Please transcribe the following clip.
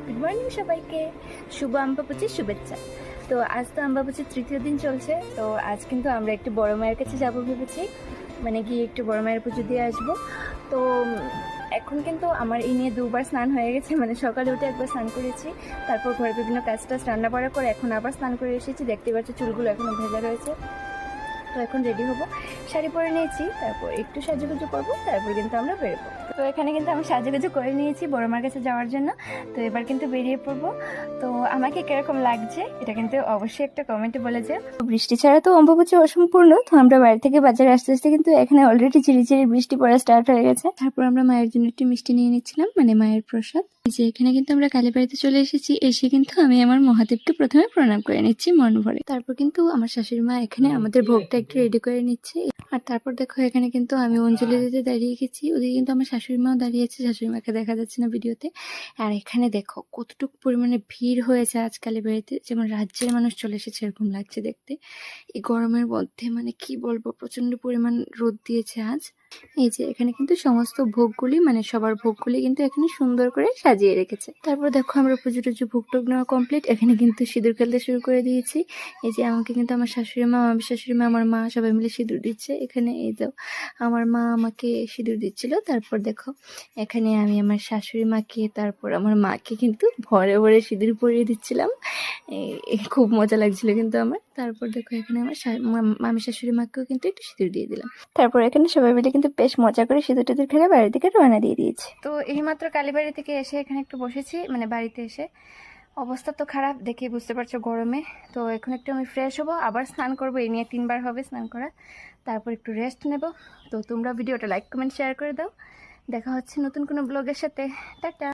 Good morning সবাইকে, শুভ আম্বাবুচির শুভেচ্ছা। তো আজ তো আম্বাবুচির তৃতীয় দিন চলছে। তো আজ কিন্তু আমরা একটু বড় মায়ের কাছে যাবো ভেবেছি, মানে গিয়ে একটু বড় মায়ের পুজো দিয়ে আসবো। তো এখন কিন্তু আমার এই নিয়ে দুবার স্নান হয়ে গেছে, মানে সকালে উঠে একবার স্নান করেছি, তারপর ঘরে বিভিন্ন কাজ টাজ রান্না বাড়া করে এখন আবার স্নান করে এসেছি। দেখতে পাচ্ছি চুলগুলো এখনও ভেজা রয়েছে। তো এখন রেডি হবো, শাড়ি পরে নিয়েছি, তারপর একটু সাজুগুজু করবো, তারপর কিন্তু আমরা বেরোবো। তো এখানে কিন্তু আমি সাজুগুজু করে নিয়েছি বড় মার কাছে যাওয়ার জন্য। তো এবার কিন্তু বেরিয়ে পড়বো। তো আমাকে কিরকম লাগছে এটা কিন্তু অবশ্যই একটা কমেন্টে বলে যে। বৃষ্টি ছাড়া তো অম্বুবাচী অসম্পূর্ণ। তো আমরা বাড়ি থেকে বাজারে আসতে আসতে কিন্তু এখানে অলরেডি ঝিরিঝিরি বৃষ্টি পড়া স্টার্ট হয়ে গেছে। তারপর আমরা মায়ের জন্য একটু মিষ্টি নিয়ে নিচ্ছিলাম, মানে মায়ের প্রসাদ। যে এখানে কিন্তু আমরা কালীবাড়িতে চলে এসেছি। এসে কিন্তু আমি আমার মহাদেবকে প্রথমে প্রণাম করে নিচ্ছি মন ভরে। তারপর কিন্তু আমার শাশুড়ি মা এখানে আমাদের ভোগটা একটু রেডি করে নিচ্ছে। আর তারপর দেখো এখানে কিন্তু আমি অঞ্জলি দিতে দাঁড়িয়ে গেছি, ওদিকে কিন্তু আমার শাশুড়ি মাও দাঁড়িয়েছে, শাশুড়ি মাকে দেখা যাচ্ছে না ভিডিওতে। আর এখানে দেখো কতটুকু পরিমাণে ভিড় হয়েছে আজ কালীবাড়িতে, যেমন রাজ্যের মানুষ চলে এসেছে এরকম লাগছে দেখতে। এই গরমের মধ্যে মানে কি বলবো, প্রচন্ড পরিমাণ রোদ দিয়েছে আজ। এই যে এখানে কিন্তু সমস্ত ভোগগুলি, মানে সবার ভোগগুলি কিন্তু এখানে সুন্দর করে সাজিয়ে রেখেছে। তারপর দেখো আমরা পুজো টুজো ভোগ টোগ নেওয়া কমপ্লিট। এখানে কিন্তু সিঁদুর খেলতে শুরু করে দিয়েছি। এই যে আমাকে কিন্তু আমার শাশুড়ি মা, আমার মা সবাই মিলে সিঁদুর দিচ্ছে। এখানে এই যে আমার মা আমাকে সিঁদুর দিচ্ছিল। তারপর দেখো এখানে আমি আমার শাশুড়ি মাকে, তারপর আমার মাকে কিন্তু ভরে ভরে সিঁদুর পরিয়ে দিচ্ছিলাম। খুব মজা লাগছিল কিন্তু আমার। তারপর দেখো এখানে আমার আমি শাশুড়ি মাকেও কিন্তু একটু সিঁদুর দিয়ে দিলাম। তারপর এখানে সবাই মিলে কিন্তু বেশ মজা করে সিঁদুর টিঁদুর খেলে বাড়ির দিকে রওনা দিয়ে দিয়েছি। তো এইমাত্র কালীবাড়ি থেকে এসে এখানে একটু বসেছি, মানে বাড়িতে এসে অবস্থা তো খারাপ, দেখে বুঝতে পারছো গরমে। তো এখন একটু আমি ফ্রেশ হবো, আবার স্নান করবো। এই নিয়ে 3বার হবে স্নান করা, তারপর একটু রেস্ট নেব। তো তোমরা ভিডিওটা লাইক কমেন্ট শেয়ার করে দাও। দেখা হচ্ছে নতুন কোনো ব্লগের সাথে। টাটা।